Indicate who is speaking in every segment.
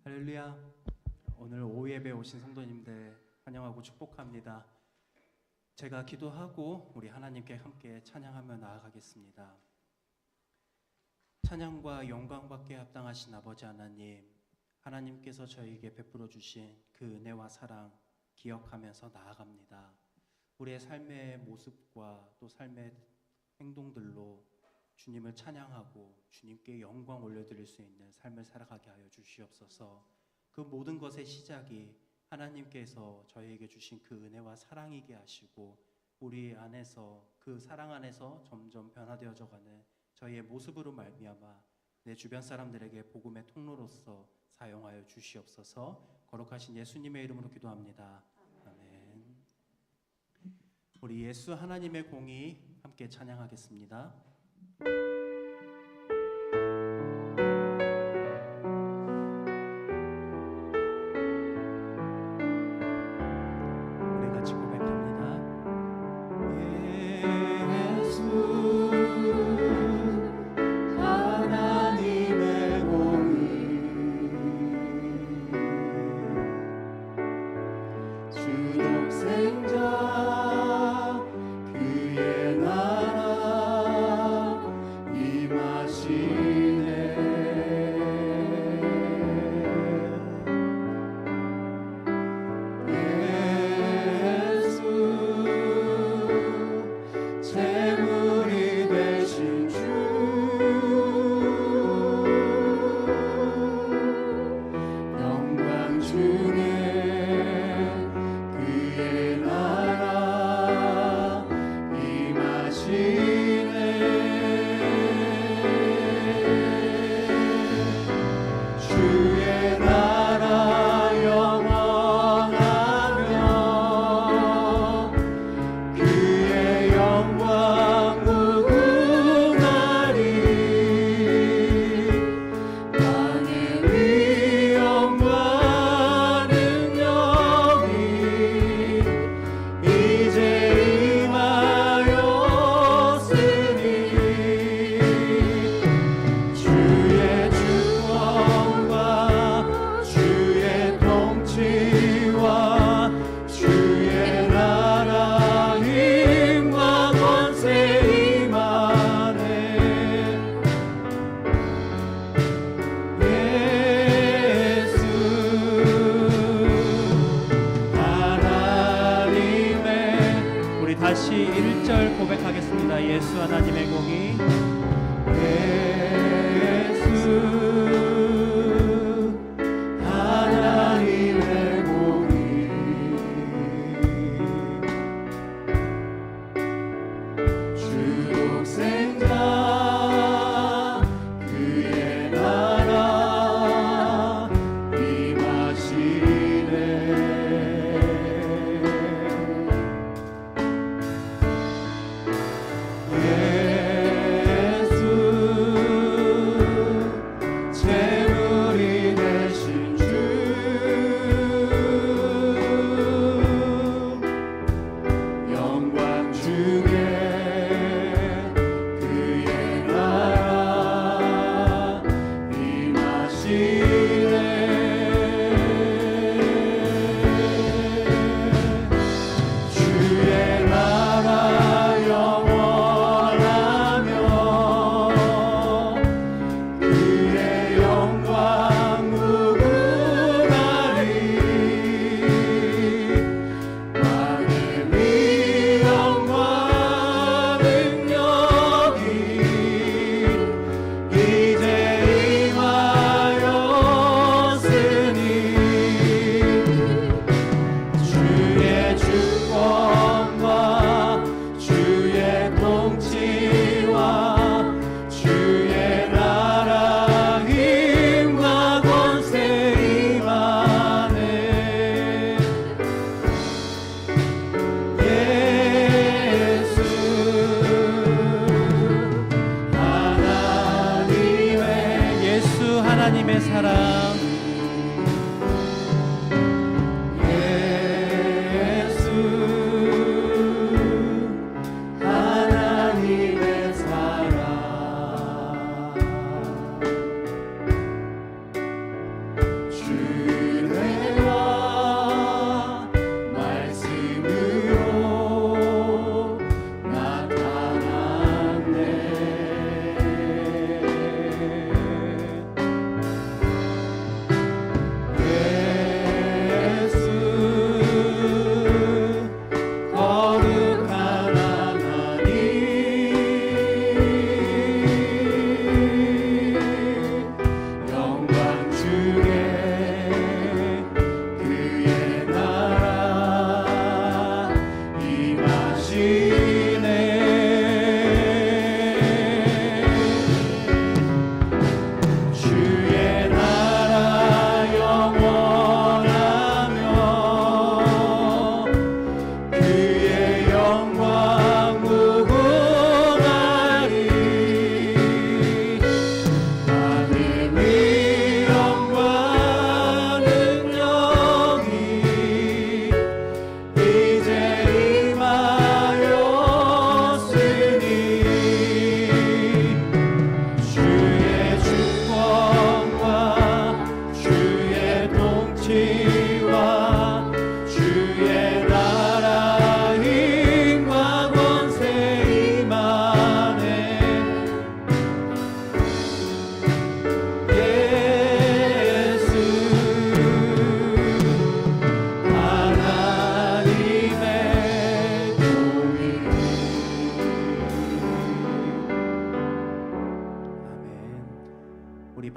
Speaker 1: 할렐루야. 오늘 오후 예배 오신 성도님들 환영하고 축복합니다. 제가 기도하고 우리 하나님께 함께 찬양하며 나아가겠습니다. 찬양과 영광받게 합당하신 아버지 하나님, 하나님께서 저희에게 베풀어 주신 그 은혜와 사랑 기억하면서 나아갑니다. 우리의 삶의 모습과 또 삶의 행동들로 주님을 찬양하고 주님께 영광 올려드릴 수 있는 삶을 살아가게 하여 주시옵소서. 그 모든 것의 시작이 하나님께서 저희에게 주신 그 은혜와 사랑이게 하시고 우리 안에서 그 사랑 안에서 점점 변화되어져가는 저희의 모습으로 말미암아 내 주변 사람들에게 복음의 통로로서 사용하여 주시옵소서. 거룩하신 예수님의 이름으로 기도합니다. 아멘. 우리 예수 하나님의 공의 함께 찬양하겠습니다. 우리 같이 고백합니다. 예수 하나님의 공의 주 독생자 그의 나라 임하시네. 예수 제물이 되신 주 영광 중에 그의 나라 임하시네. 주의 나라 영원하며 그의 영광 무궁하리. 땅의 위엄과 능력이 이제 임하였으니 주의 주권과 주의 통치와 주의 나라 힘과 권세 임하네. 예수 하나님의 우리 다시 1절 고백하겠습니다. 예수 하나님의 공의 예수 하나님의 공의 주 독생자 그의 나라 임하시네. 예수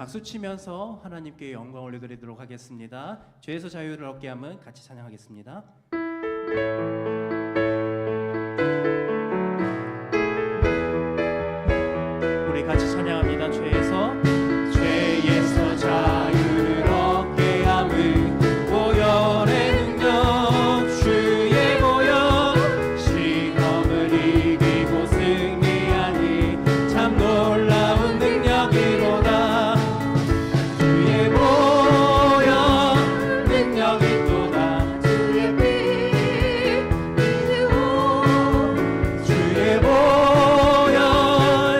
Speaker 1: 박수 치면서 하나님께 영광 올려드리도록 하겠습니다. 죄에서 자유를 얻게 함은 같이 찬양하겠습니다. 우리 같이 찬양합니다. 죄에서 자유를 얻게 함은 보혈의 능력 주의 보혈 시험을 이기고 승리하니 참 놀라운 능력이로다. 주의 보혈 능력이 또다. 주의 피 믿으오 주의 보혈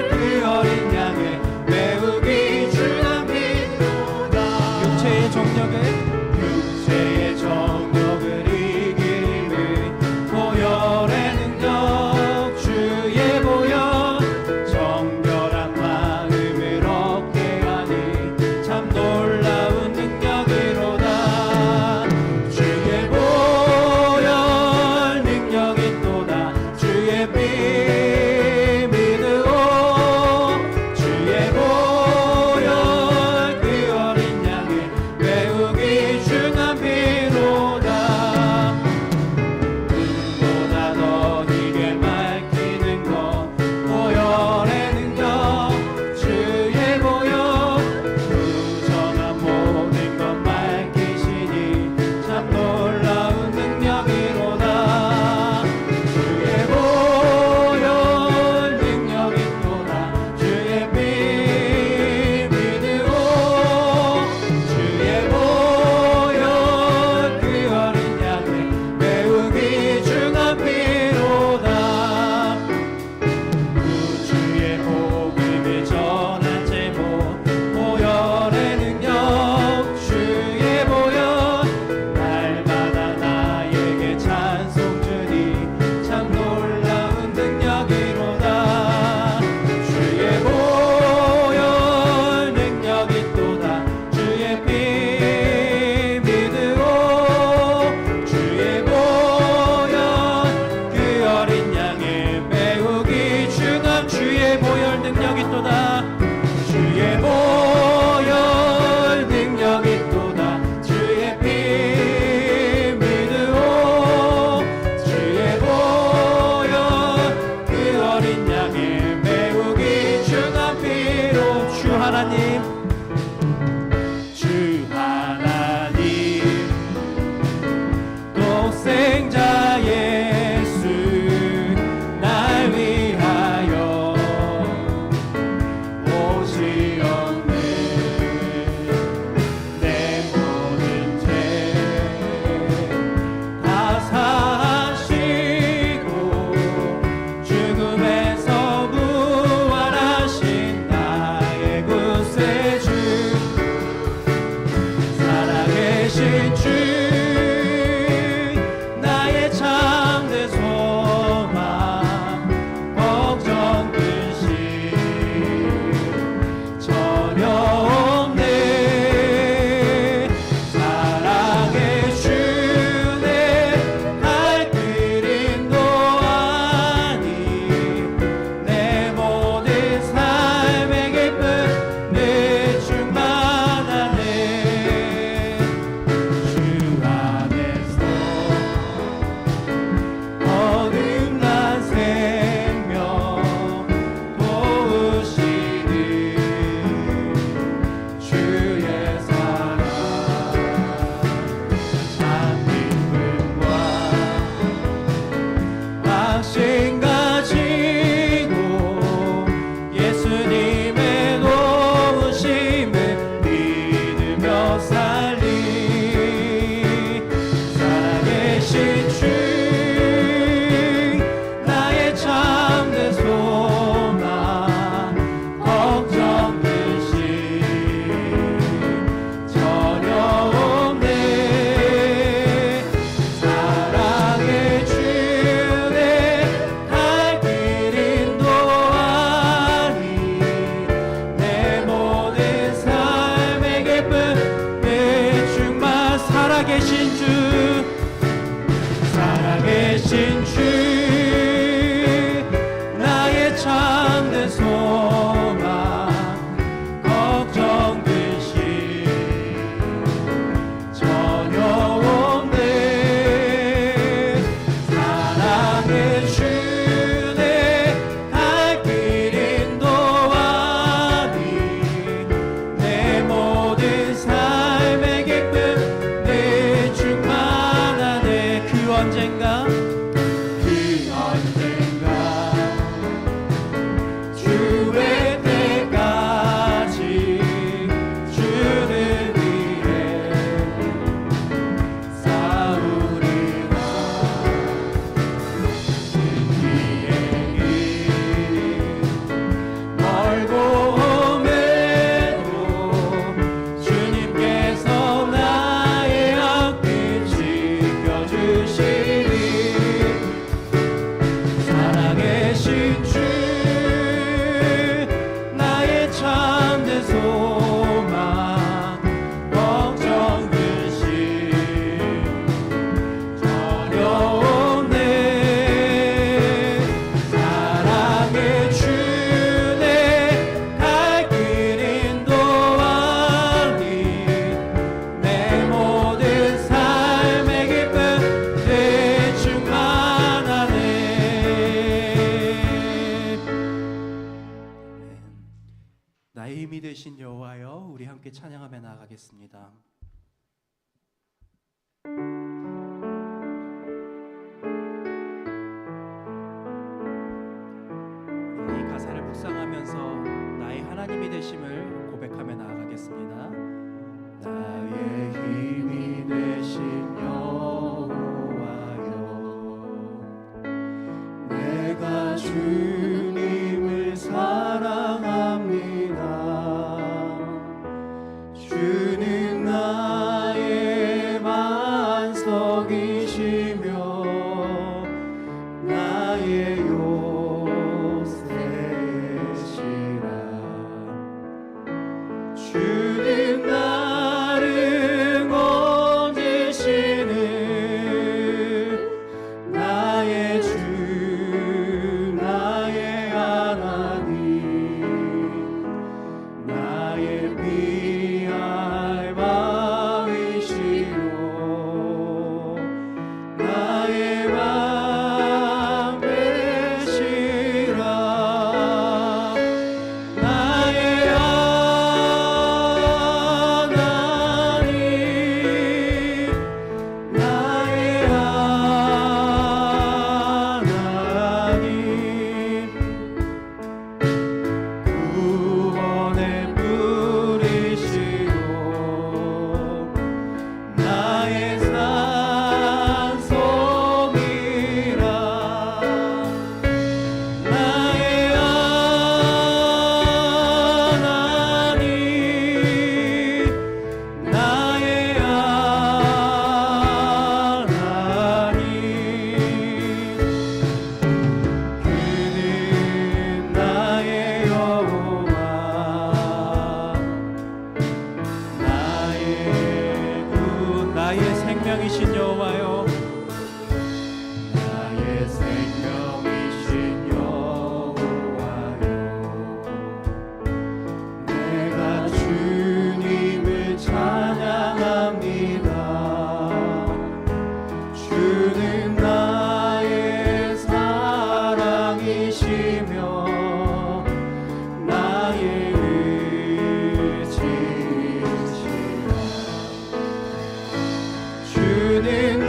Speaker 1: 그 어린 양의 매우 귀중한 피로다. 육체의 정력을 이기는 보혈의 능력 주의 보혈 정결한 마음을 얻게 하니 참 놀라운 능력이로다. 주의 보혈 능력이 또다. 주의 피 믿으오 주의 보혈 그 어린 양의 매우 귀중한 피로다. 눈보다 더 이게 밝히는 것 보혈의 능력 주의 보혈 부정한 모든 것 밝히시니 참 놀라운 능력이로다. 주의 보혈 능력이 또다. 주의 피 믿으오 주의 보혈 그 어린 양의 매우 귀중한 피로다. 우주의 복음을 전한 제목 보혈의 능력 주의 보혈 날마다 나에게 찬송 주니 참 놀라운 능력이로다. 주의 보혈 능력이 또다. 주의 피 믿으오 주의 보혈 그 어린 양의 매우 귀중한 주의 보혈 능력이 또다. 주의 보혈 능력이 또다. 주의 피 믿으오 주의 보혈 그 어린 양의 매우 귀중한 피로 주 하나님 독생자 예수 날 위하여 오시었네. 내 모든 죄 다 사하시고 죽음에서 부활하신 나의 구세주 살아계신 주 나의 참된 소망 걱정 근심 전혀 없네. 사랑의 주내 갈 길인도 아니 내 모든 삶의 기쁨 내 충만하네. 주 안에서 거듭난 생명 도우시는 주의 사랑 참 기쁨과 확신 가지고 예수님의 도우심을 믿으며 살리. 살아계신 주 나의 참된 소망 걱정 근심 전혀 없네. 사랑의 주내 갈 길인도 아니 내 모든 삶의 기쁨 내 충만. 살아계신 주 살아계신 주 나의 참된 소망 걱정 근심 되신 여호와여, 우리 함께 찬양하며 나아가겠습니다. 이 가사를 묵상하면서 나의 하나님이 되심을 고백하며 나아가겠습니다. 나의 힘이 되신 여호와여, 내가 주님을 사랑합니다. 주는 나의 반석이시며 나의 요새시라. 주는 나를 건지시는 나의 주, 나의 하나님, 나의 피할 바위시요 나의 방 되시라. 나의 하나님, 나의 하나님, 구원의 뿌리시요 나의 산소미라. 나의 하나님, 나의 하나님, 그는 나의 여호와, 나의 군, 나의 생명이신 여호와여, 나의 생명이신 여호와여, 내가 주님을 찬양합니다. 주는 나의 사랑이시며 나의 의지시라. 주는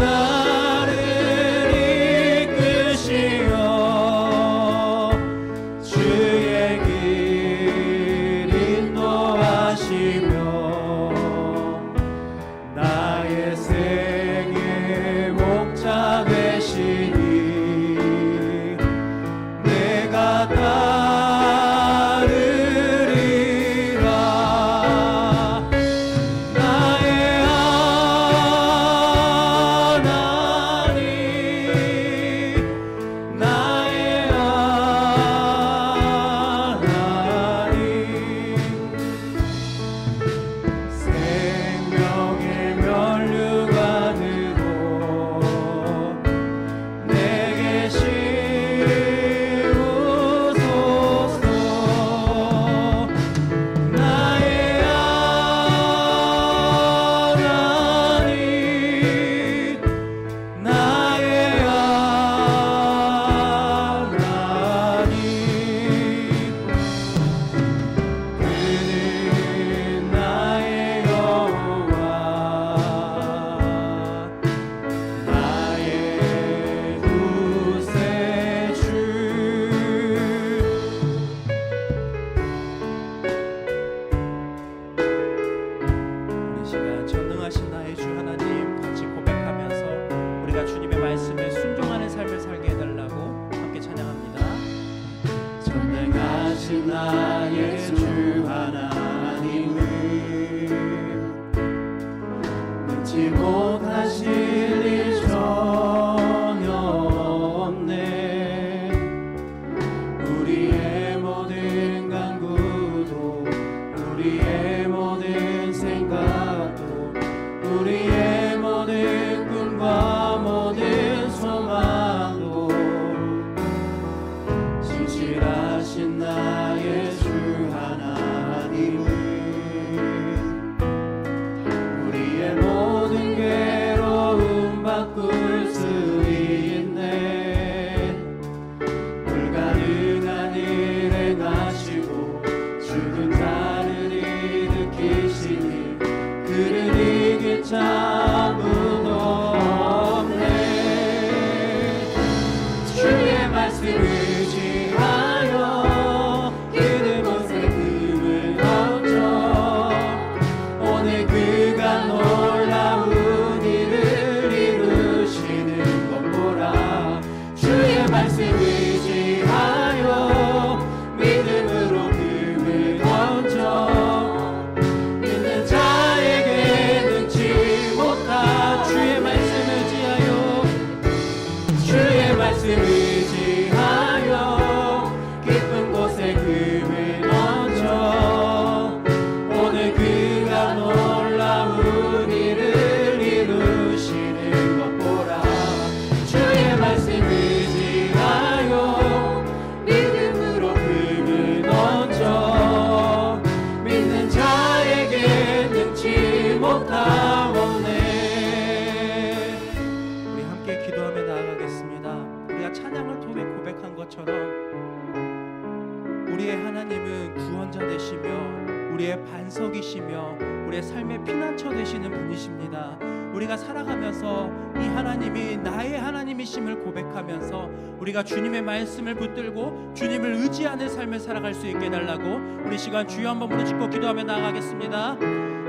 Speaker 1: 삶의 피난처 되시는 분이십니다. 우리가 살아가면서 이 하나님이 나의 하나님이심을 고백하면서 우리가 주님의 말씀을 붙들고 주님을 의지하는 삶을 살아갈 수 있게 해달라고 우리 시간 주여 한번 부르짖고 기도하며 나아가겠습니다.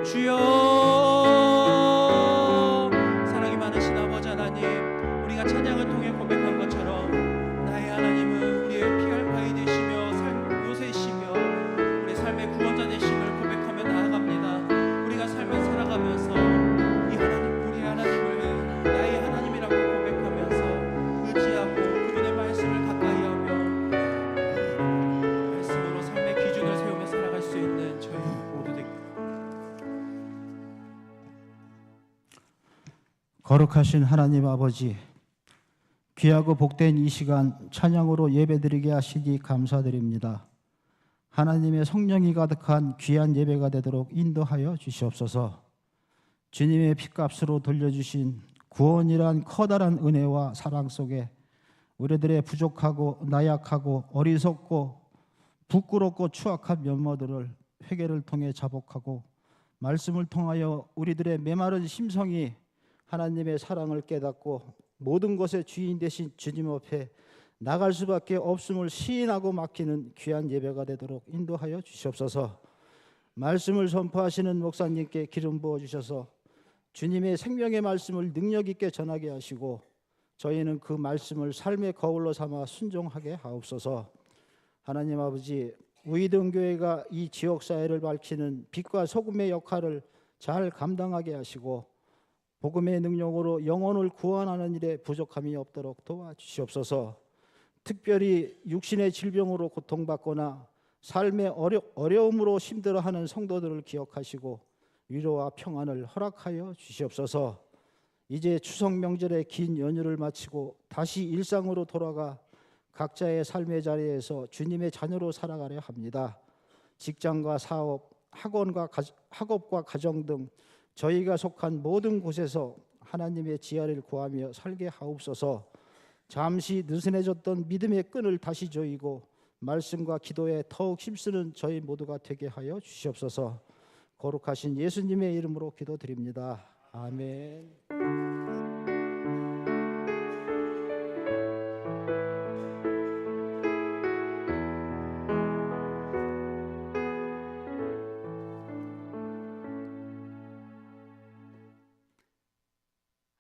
Speaker 1: 주여, 사랑이 많으신 아버지 하나님, 우리가 찬양을 통해 고백한 것처럼 나의 하나님은 우리의 피할 바위 되시며 요새시며 우리 삶의 구원자 되심을 고백하며 나아갑니다. 우리가 삶을 살아가면서 이 하나님, 우리의 하나님을 나의 하나님이라고 고백하면서 의지하고 그분의 말씀을 가까이하며 말씀으로 삶의 기준을 세우며 살아갈 수 있는 저희 모두 되길.
Speaker 2: 거룩하신 하나님 아버지, 귀하고 복된 이 시간 찬양으로 예배드리게 하시니 감사드립니다. 하나님의 성령이 가득한 귀한 예배가 되도록 인도하여 주시옵소서. 주님의 피값으로 돌려주신 구원이란 커다란 은혜와 사랑 속에 우리들의 부족하고 나약하고 어리석고 부끄럽고 추악한 면모들을 회개를 통해 자복하고 말씀을 통하여 우리들의 메마른 심성이 하나님의 사랑을 깨닫고 모든 것의 주인 되신 주님 앞에 나갈 수밖에 없음을 시인하고 맡기는 귀한 예배가 되도록 인도하여 주시옵소서. 말씀을 선포하시는 목사님께 기름 부어 주셔서 주님의 생명의 말씀을 능력 있게 전하게 하시고 저희는 그 말씀을 삶의 거울로 삼아 순종하게 하옵소서. 하나님 아버지, 우이등교회가 이 지역사회를 밝히는 빛과 소금의 역할을 잘 감당하게 하시고 복음의 능력으로 영혼을 구원하는 일에 부족함이 없도록 도와주시옵소서. 특별히 육신의 질병으로 고통받거나 삶의 어려움으로 힘들어하는 성도들을 기억하시고 위로와 평안을 허락하여 주시옵소서. 이제 추석 명절의 긴 연휴를 마치고 다시 일상으로 돌아가 각자의 삶의 자리에서 주님의 자녀로 살아가려 합니다. 직장과 사업, 학업과 가정 등 저희가 속한 모든 곳에서 하나님의 지혜를 구하며 살게 하옵소서. 잠시 느슨해졌던 믿음의 끈을 다시 조이고 말씀과 기도에 더욱 힘쓰는 저희 모두가 되게 하여 주시옵소서. 거룩하신 예수님의 이름으로 기도드립니다. 아멘.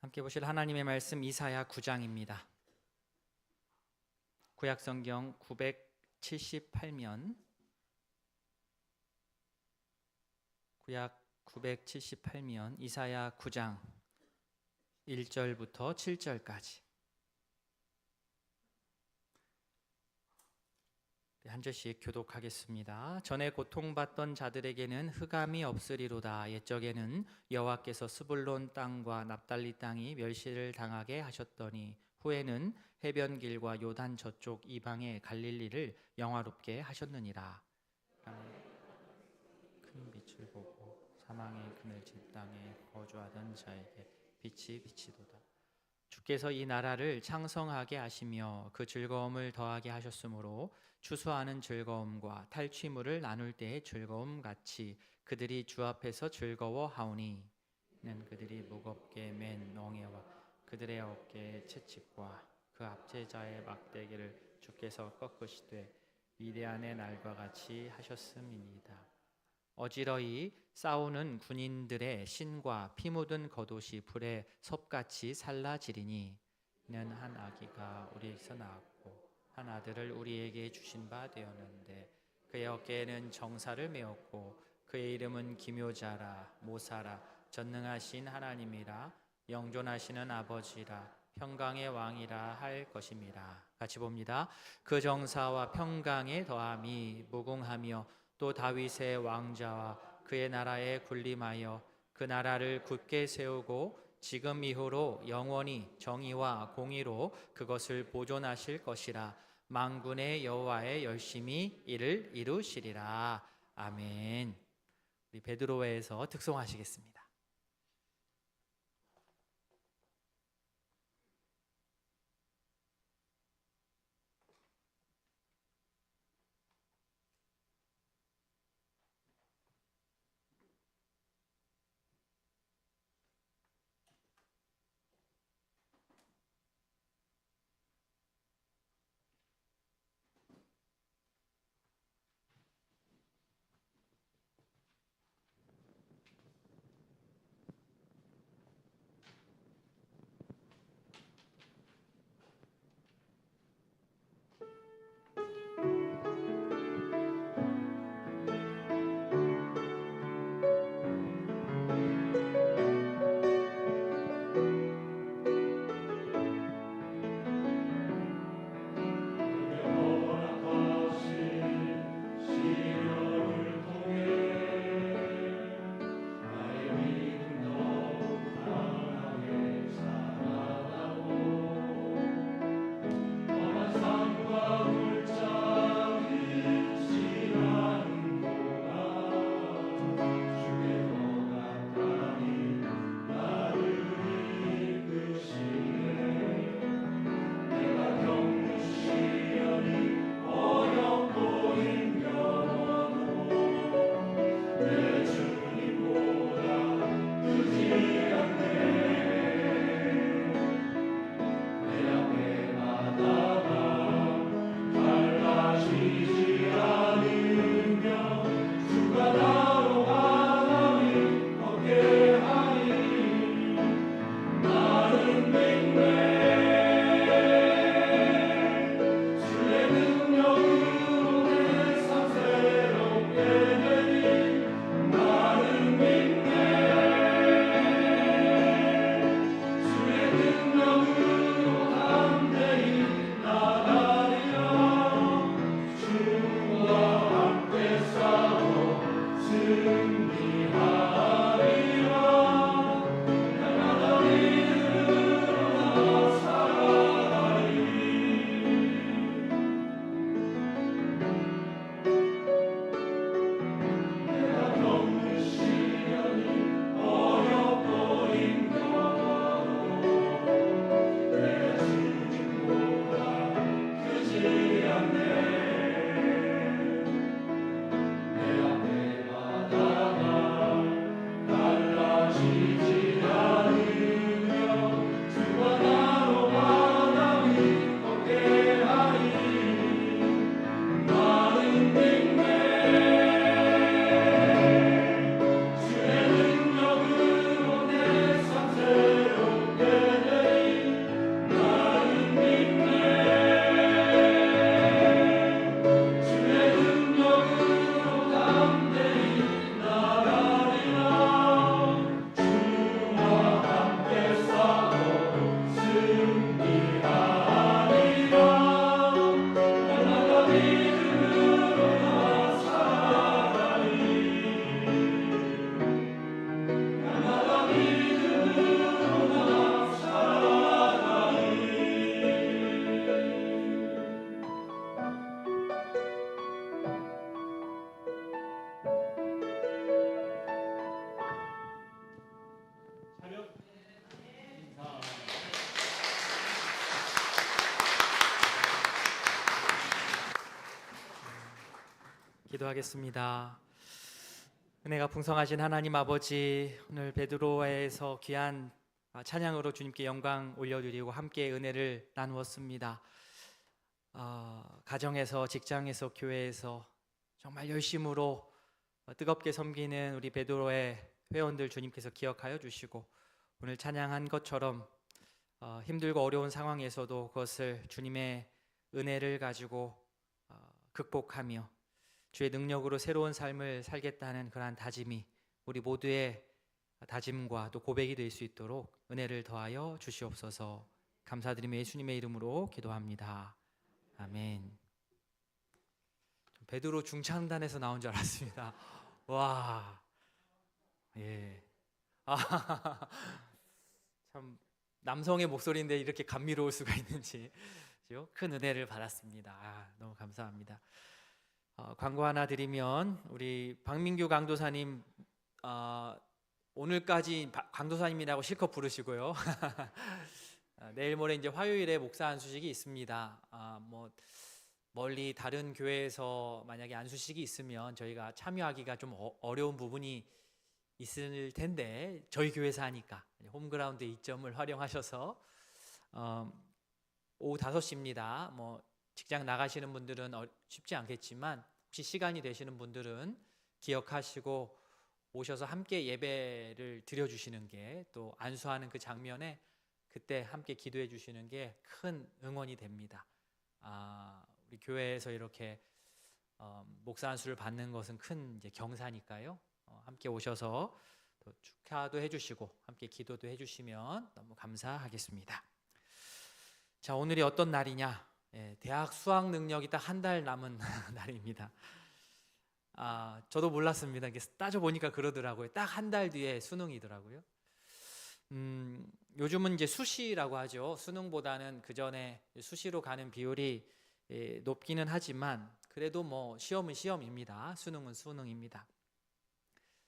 Speaker 3: 함께 보실 하나님의 말씀 이사야 9장입니다. 구약성경 978면 구약 978면 이사야 9장 1절부터 7절까지 한 절씩 교독하겠습니다. 전에 고통받던 자들에게는 흑암이 없으리로다. 옛적에는 여호와께서 스불론 땅과 납달리 땅이 멸시를 당하게 하셨더니 후에는 해변길과 요단 저쪽 이방의 갈릴리를 영화롭게 하셨느니라. 큰 빛을 보고 사망의 그늘진 땅에 거주하던 자에게 빛이 비치도다. 주께서 이 나라를 창성하게 하시며 그 즐거움을 더하게 하셨으므로 추수하는 즐거움과 탈취물을 나눌 때의 즐거움 같이 그들이 주 앞에서 즐거워하오니 이는 그들이 무겁게 맨 엉애와 그들의 어깨의 채찍과 그 압제자의 막대기를 주께서 꺾으시되 미디안의 날과 같이 하셨음이니이다. 어지러이 싸우는 군인들의 신과 피 묻은 겉옷이 불에 섭같이 살라지리니 이는 한 아기가 우리에게서 나왔고 한 아들을 우리에게 주신 바 되었는데 그의 어깨에는 정사를 메었고 그의 이름은 기묘자라 모사라 전능하신 하나님이라 영존하시는 아버지라 평강의 왕이라 할 것임이라. 같이 봅니다. 그 정사와 평강의 더함이 무궁하며 또 다윗의 왕자와 그의 나라에 군림하여 그 나라를 굳게 세우고 지금 이후로 영원히 정의와 공의로 그것을 보존하실 것이라. 만군의 여호와의 열심히 이를 이루시리라. 아멘. 우리 베드로에서 특송하시겠습니다. 기도하겠습니다. 은혜가 풍성하신 하나님 아버지, 오늘 베드로에서 귀한 찬양으로 주님께 영광 올려드리고 함께 은혜를 나누었습니다. 가정에서, 직장에서, 교회에서 정말 열심으로 뜨겁게 섬기는 우리 베드로의 회원들 주님께서 기억하여 주시고, 오늘 찬양한 것처럼 힘들고 어려운 상황에서도 그것을 주님의 은혜를 가지고 극복하며 주의 능력으로 새로운 삶을 살겠다는 그러한 다짐이 우리 모두의 다짐과 또 고백이 될 수 있도록 은혜를 더하여 주시옵소서. 감사드리며 예수님의 이름으로 기도합니다. 아멘. 베드로 중창단에서 나온 줄 알았습니다. 와, 예. 참 남성의 목소리인데 이렇게 감미로울 수가 있는지 큰 은혜를 받았습니다. 너무 감사합니다. 광고 하나 드리면 우리 박민규 강도사님 오늘까지 강도사님이라고 실컷 부르시고요. 내일 모레 이제 화요일에 목사 안수식이 있습니다. 뭐 멀리 다른 교회에서 만약에 안수식이 있으면 저희가 참여하기가 좀 어려운 부분이 있을 텐데 저희 교회에서 하니까 홈그라운드 이점을 활용하셔서 오후 5시입니다. 뭐 직장 나가시는 분들은 쉽지 않겠지만 혹시 시간이 되시는 분들은 기억하시고 오셔서 함께 예배를 드려주시는 게, 또 안수하는 그 장면에 그때 함께 기도해 주시는 게 큰 응원이 됩니다. 우리 교회에서 이렇게 목사 안수를 받는 것은 큰 이제 경사니까요. 함께 오셔서 또 축하도 해주시고 함께 기도도 해주시면 너무 감사하겠습니다. 자, 오늘이 어떤 날이냐? 대학 수학 능력이 딱 한 달 남은 날입니다. 저도 몰랐습니다. 따져보니까 그러더라고요. 딱 한 달 뒤에 수능이더라고요. 요즘은 이제 수시라고 하죠. 수능보다는 그 전에 수시로 가는 비율이 높기는 하지만 그래도 뭐 시험은 시험입니다. 수능은 수능입니다.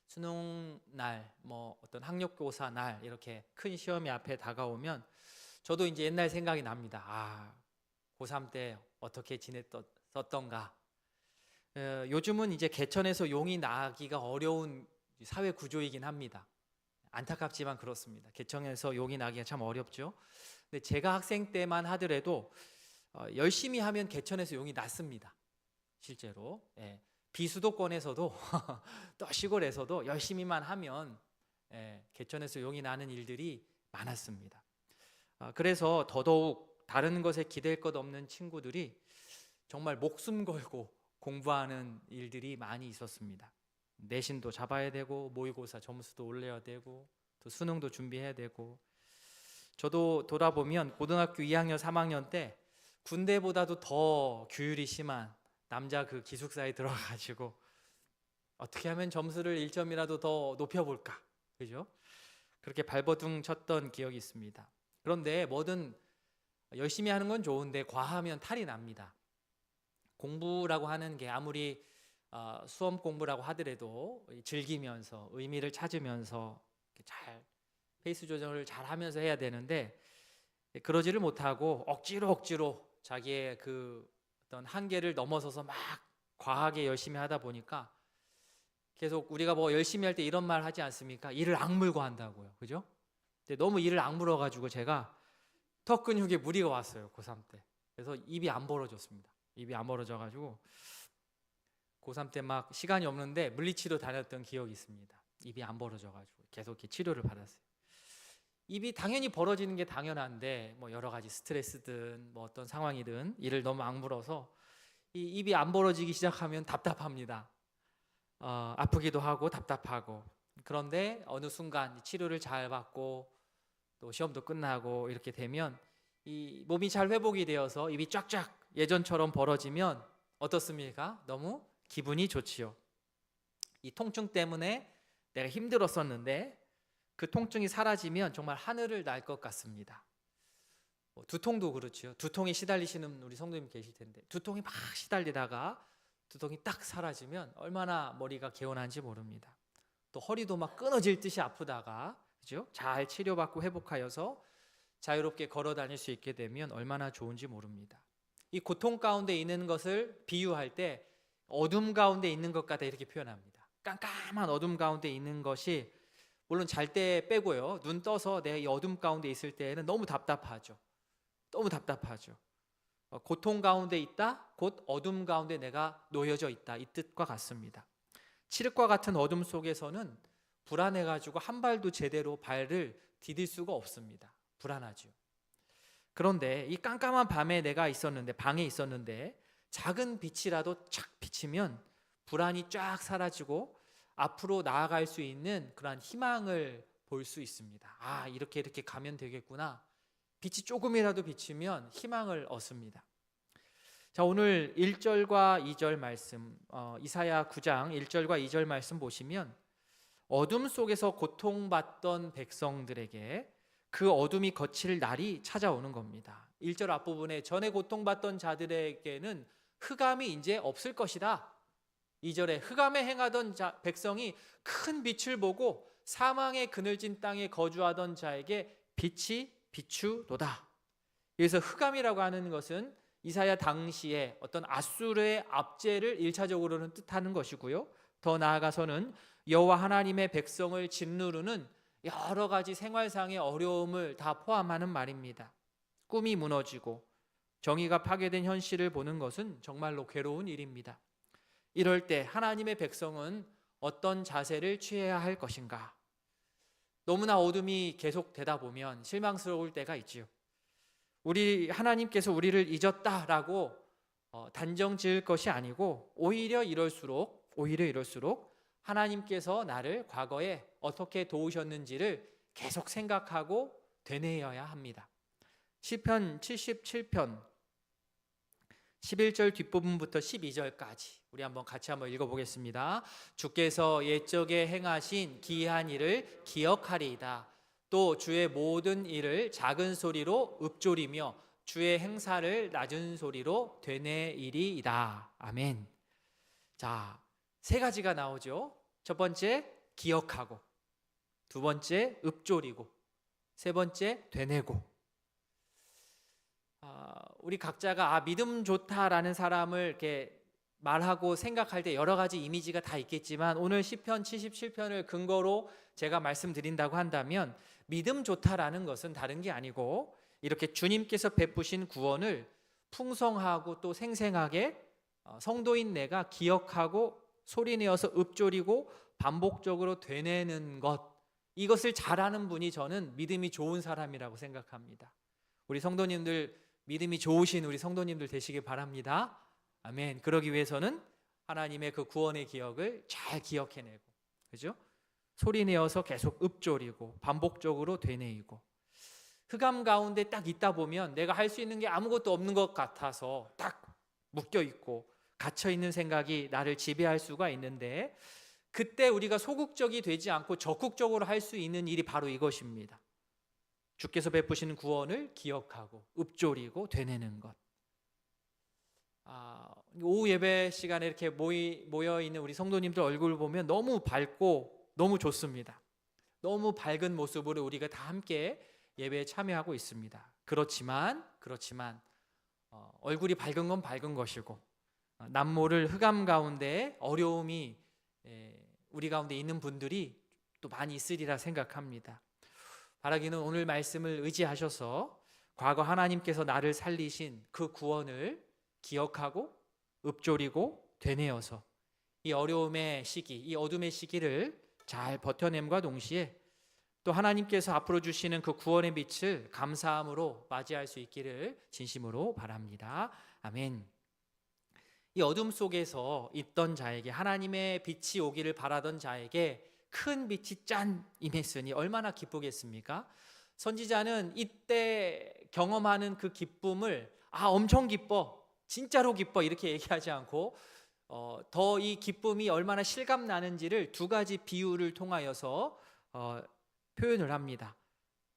Speaker 3: 수능 날, 뭐 어떤 학력고사 날 이렇게 큰 시험이 앞에 다가오면 저도 이제 옛날 생각이 납니다. 고3 때 어떻게 지냈었던가. 요즘은 이제 개천에서 용이 나기가 어려운 사회 구조이긴 합니다. 안타깝지만 그렇습니다. 개천에서 용이 나기가 참 어렵죠. 근데 제가 학생 때만 하더라도 열심히 하면 개천에서 용이 났습니다. 실제로. 비수도권에서도 또 시골에서도 열심히만 하면 개천에서 용이 나는 일들이 많았습니다. 그래서 더더욱 다른 것에 기댈 것 없는 친구들이 정말 목숨 걸고 공부하는 일들이 많이 있었습니다. 내신도 잡아야 되고 모의고사 점수도 올려야 되고 또 수능도 준비해야 되고. 저도 돌아보면 고등학교 2학년 3학년 때 군대보다도 더 규율이 심한 남자 그 기숙사에 들어가가지고 어떻게 하면 점수를 1점이라도 더 높여볼까, 그죠? 그렇게 발버둥 쳤던 기억이 있습니다. 그런데 뭐든 열심히 하는 건 좋은데 과하면 탈이 납니다. 공부라고 하는 게 아무리 수험 공부라고 하더라도 즐기면서 의미를 찾으면서 잘 페이스 조정을 잘 하면서 해야 되는데 그러지를 못하고 억지로 자기의 그 어떤 한계를 넘어서서 막 과하게 열심히 하다 보니까 계속 우리가 뭐 열심히 할 때 이런 말 하지 않습니까? 이를 악물고 한다고요. 그죠? 근데 너무 이를 악물어 가지고 제가 턱 근육에 무리가 왔어요. 고3 때. 그래서 입이 안 벌어졌습니다. 입이 안 벌어져 가지고 고3 때 막 시간이 없는데 물리치료 다녔던 기억이 있습니다. 입이 안 벌어져 가지고 계속 이렇게 치료를 받았어요. 입이 당연히 벌어지는 게 당연한데 뭐 여러 가지 스트레스든 뭐 어떤 상황이든 이를 너무 악물어서 이 입이 안 벌어지기 시작하면 답답합니다. 아프기도 하고 답답하고. 그런데 어느 순간 치료를 잘 받고 또 시험도 끝나고 이렇게 되면 이 몸이 잘 회복이 되어서 입이 쫙쫙 예전처럼 벌어지면 어떻습니까? 너무 기분이 좋지요. 이 통증 때문에 내가 힘들었었는데 그 통증이 사라지면 정말 하늘을 날 것 같습니다. 두통도 그렇죠. 두통에 시달리시는 우리 성도님 계실 텐데 두통이 막 시달리다가 두통이 딱 사라지면 얼마나 머리가 개운한지 모릅니다. 또 허리도 막 끊어질 듯이 아프다가 그죠? 잘 치료받고 회복하여서 자유롭게 걸어 다닐 수 있게 되면 얼마나 좋은지 모릅니다. 이 고통 가운데 있는 것을 비유할 때 어둠 가운데 있는 것 같다 이렇게 표현합니다. 깜깜한 어둠 가운데 있는 것이, 물론 잘 때 빼고요, 눈 떠서 내가 이 어둠 가운데 있을 때에는 너무 답답하죠. 너무 답답하죠. 고통 가운데 있다, 곧 어둠 가운데 내가 놓여져 있다, 이 뜻과 같습니다. 칠흑과 같은 어둠 속에서는 불안해가지고 한 발도 제대로 발을 디딜 수가 없습니다. 불안하죠. 그런데 이 깜깜한 밤에 내가 있었는데, 방에 있었는데 작은 빛이라도 착 비치면 불안이 쫙 사라지고 앞으로 나아갈 수 있는 그러한 희망을 볼 수 있습니다. 아, 이렇게 가면 되겠구나. 빛이 조금이라도 비치면 희망을 얻습니다. 자, 오늘 1절과 2절 말씀, 이사야 9장 1절과 2절 말씀 보시면 어둠 속에서 고통받던 백성들에게 그 어둠이 거칠 날이 찾아오는 겁니다. 1절 앞부분에 전에 고통받던 자들에게는 흑암이 이제 없을 것이다. 2절에 흑암에 행하던 백성이 큰 빛을 보고 사망의 그늘진 땅에 거주하던 자에게 빛이 비추도다. 여기서 흑암이라고 하는 것은 이사야 당시에 어떤 아수르의 압제를 1차적으로는 뜻하는 것이고요, 더 나아가서는 여호와 하나님의 백성을 짓누르는 여러 가지 생활상의 어려움을 다 포함하는 말입니다. 꿈이 무너지고 정의가 파괴된 현실을 보는 것은 정말로 괴로운 일입니다. 이럴 때 하나님의 백성은 어떤 자세를 취해야 할 것인가? 너무나 어둠이 계속되다 보면 실망스러울 때가 있지요. 우리 하나님께서 우리를 잊었다라고 단정 지을 것이 아니고, 오히려 이럴수록 하나님께서 나를 과거에 어떻게 도우셨는지를 계속 생각하고 되뇌어야 합니다. 시편 77편 11절 뒷부분부터 12절까지 우리 같이 한번 읽어보겠습니다. 주께서 옛적에 행하신 기이한 일을 기억하리이다. 또 주의 모든 일을 작은 소리로 읊조리며 주의 행사를 낮은 소리로 되뇌이리이다. 아멘. 자, 세 가지가 나오죠. 첫 번째 기억하고, 두 번째 읊조리고, 세 번째 되뇌고. 우리 각자가 믿음 좋다라는 사람을 이렇게 말하고 생각할 때 여러 가지 이미지가 다 있겠지만, 오늘 시편 77편을 근거로 제가 말씀드린다고 한다면 믿음 좋다라는 것은 다른 게 아니고, 이렇게 주님께서 베푸신 구원을 풍성하고 또 생생하게 성도인 내가 기억하고 소리내어서 읊조리고 반복적으로 되뇌는 것, 이것을 잘하는 분이 저는 믿음이 좋은 사람이라고 생각합니다. 우리 성도님들, 믿음이 좋으신 우리 성도님들 되시길 바랍니다. 아멘. 그러기 위해서는 하나님의 그 구원의 기억을 잘 기억해내고, 그죠? 소리내어서 계속 읊조리고 반복적으로 되뇌이고. 흑암 가운데 딱 있다 보면 내가 할 수 있는 게 아무것도 없는 것 같아서 딱 묶여있고 갇혀있는 생각이 나를 지배할 수가 있는데, 그때 우리가 소극적이 되지 않고 적극적으로 할 수 있는 일이 바로 이것입니다. 주께서 베푸시는 구원을 기억하고 읊조리고 되뇌는 것. 오후 예배 시간에 이렇게 모여 있는 우리 성도님들 얼굴을 보면 너무 밝고 너무 좋습니다. 너무 밝은 모습으로 우리가 다 함께 예배에 참여하고 있습니다. 그렇지만 얼굴이 밝은 건 밝은 것이고, 남모를 흑암 가운데 어려움이 우리 가운데 있는 분들이 또 많이 있으리라 생각합니다. 바라기는 오늘 말씀을 의지하셔서 과거 하나님께서 나를 살리신 그 구원을 기억하고 읊조리고 되뇌어서 이 어려움의 시기, 이 어둠의 시기를 잘 버텨냄과 동시에 또 하나님께서 앞으로 주시는 그 구원의 빛을 감사함으로 맞이할 수 있기를 진심으로 바랍니다. 아멘. 이 어둠 속에서 있던 자에게, 하나님의 빛이 오기를 바라던 자에게 큰 빛이 짠 임했으니 얼마나 기쁘겠습니까? 선지자는 이때 경험하는 그 기쁨을 엄청 기뻐, 진짜로 기뻐 이렇게 얘기하지 않고 더 이 기쁨이 얼마나 실감나는지를 두 가지 비유를 통하여서 표현을 합니다.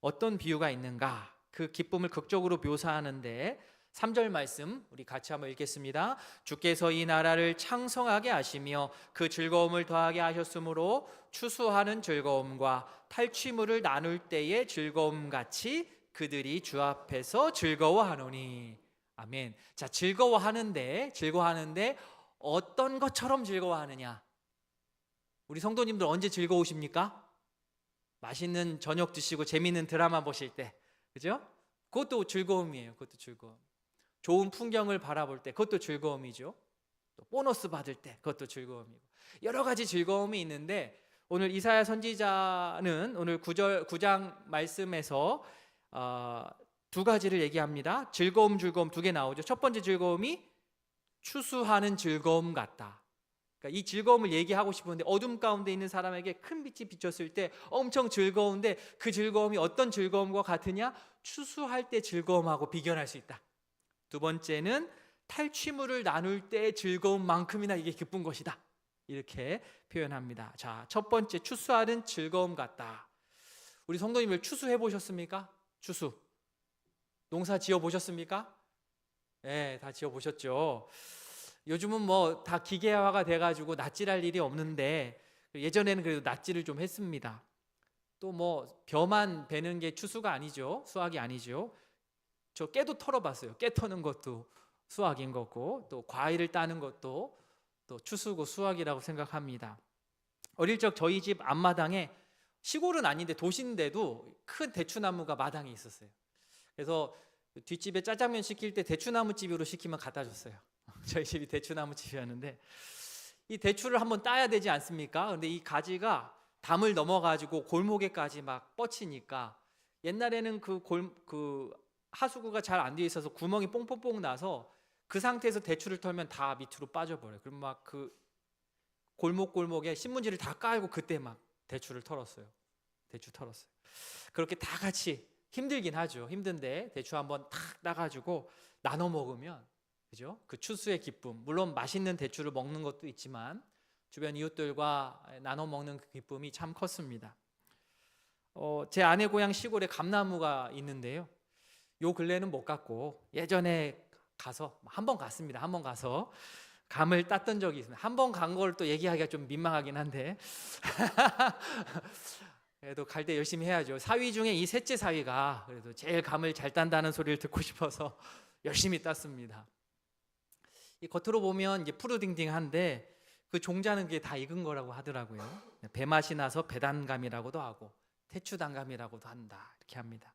Speaker 3: 어떤 비유가 있는가? 그 기쁨을 극적으로 묘사하는데 3절 말씀 우리 같이 한번 읽겠습니다. 주께서 이 나라를 창성하게 하시며 그 즐거움을 더하게 하셨으므로 추수하는 즐거움과 탈취물을 나눌 때의 즐거움같이 그들이 주 앞에서 즐거워하노니. 아멘. 자, 즐거워하는데 어떤 것처럼 즐거워하느냐? 우리 성도님들 언제 즐거우십니까? 맛있는 저녁 드시고 재미있는 드라마 보실 때, 그죠? 그것도 즐거움이에요. 그것도 즐거움. 좋은 풍경을 바라볼 때, 그것도 즐거움이죠. 또 보너스 받을 때, 그것도 즐거움이고. 여러 가지 즐거움이 있는데, 오늘 이사야 선지자는 오늘 9장 말씀에서 두 가지를 얘기합니다. 즐거움 두 개 나오죠. 첫 번째 즐거움이 추수하는 즐거움 같다. 그러니까 이 즐거움을 얘기하고 싶은데 어둠 가운데 있는 사람에게 큰 빛이 비쳤을 때 엄청 즐거운데 그 즐거움이 어떤 즐거움과 같으냐? 추수할 때 즐거움하고 비견할 수 있다. 두 번째는 탈취물을 나눌 때의 즐거움만큼이나 이게 기쁜 것이다. 이렇게 표현합니다. 자, 첫 번째 추수하는 즐거움 같다. 우리 성도님들 추수해 보셨습니까? 추수. 농사 지어 보셨습니까? 네, 다 지어 보셨죠. 요즘은 뭐 다 기계화가 돼가지고 낫질할 일이 없는데 예전에는 그래도 낫질을 좀 했습니다. 또 뭐 벼만 베는 게 추수가 아니죠. 수확이 아니죠. 저 깨도 털어봤어요. 깨 터는 것도 수확인 거고 또 과일을 따는 것도 또 추수고 수확이라고 생각합니다. 어릴 적 저희 집 앞마당에 시골은 아닌데 도시인데도 큰 대추나무가 마당에 있었어요. 그래서 뒷집에 짜장면 시킬 때 대추나무 집으로 시키면 갖다 줬어요. 저희 집이 대추나무 집이었는데 이 대추를 한번 따야 되지 않습니까? 근데 이 가지가 담을 넘어가지고 골목에까지 막 뻗치니까 옛날에는 그 하수구가 잘 안 돼 있어서 구멍이 뽕뽕뽕 나서 그 상태에서 대추를 털면 다 밑으로 빠져버려요. 그럼 막 그 골목에 신문지를 다 깔고 그때 막 대추를 털었어요. 대추 털었어요. 그렇게 다 같이 힘들긴 하죠. 힘든데 대추 한번 탁 따가지고 나눠 먹으면 그죠? 그 추수의 기쁨. 물론 맛있는 대추를 먹는 것도 있지만 주변 이웃들과 나눠 먹는 그 기쁨이 참 컸습니다. 제 아내 고향 시골에 감나무가 있는데요. 요 근래는 못 갔고 예전에 가서 한 번 갔습니다. 한 번 가서 감을 땄던 적이 있습니다. 한 번 간 걸 또 얘기하기가 좀 민망하긴 한데 그래도 갈 때 열심히 해야죠. 사위 중에 이 셋째 사위가 그래도 제일 감을 잘 딴다는 소리를 듣고 싶어서 열심히 땄습니다. 이 겉으로 보면 이제 푸르딩딩한데 그 종자는 그게 다 익은 거라고 하더라고요. 배맛이 나서 배단감이라고도 하고 태추단감이라고도 한다 이렇게 합니다.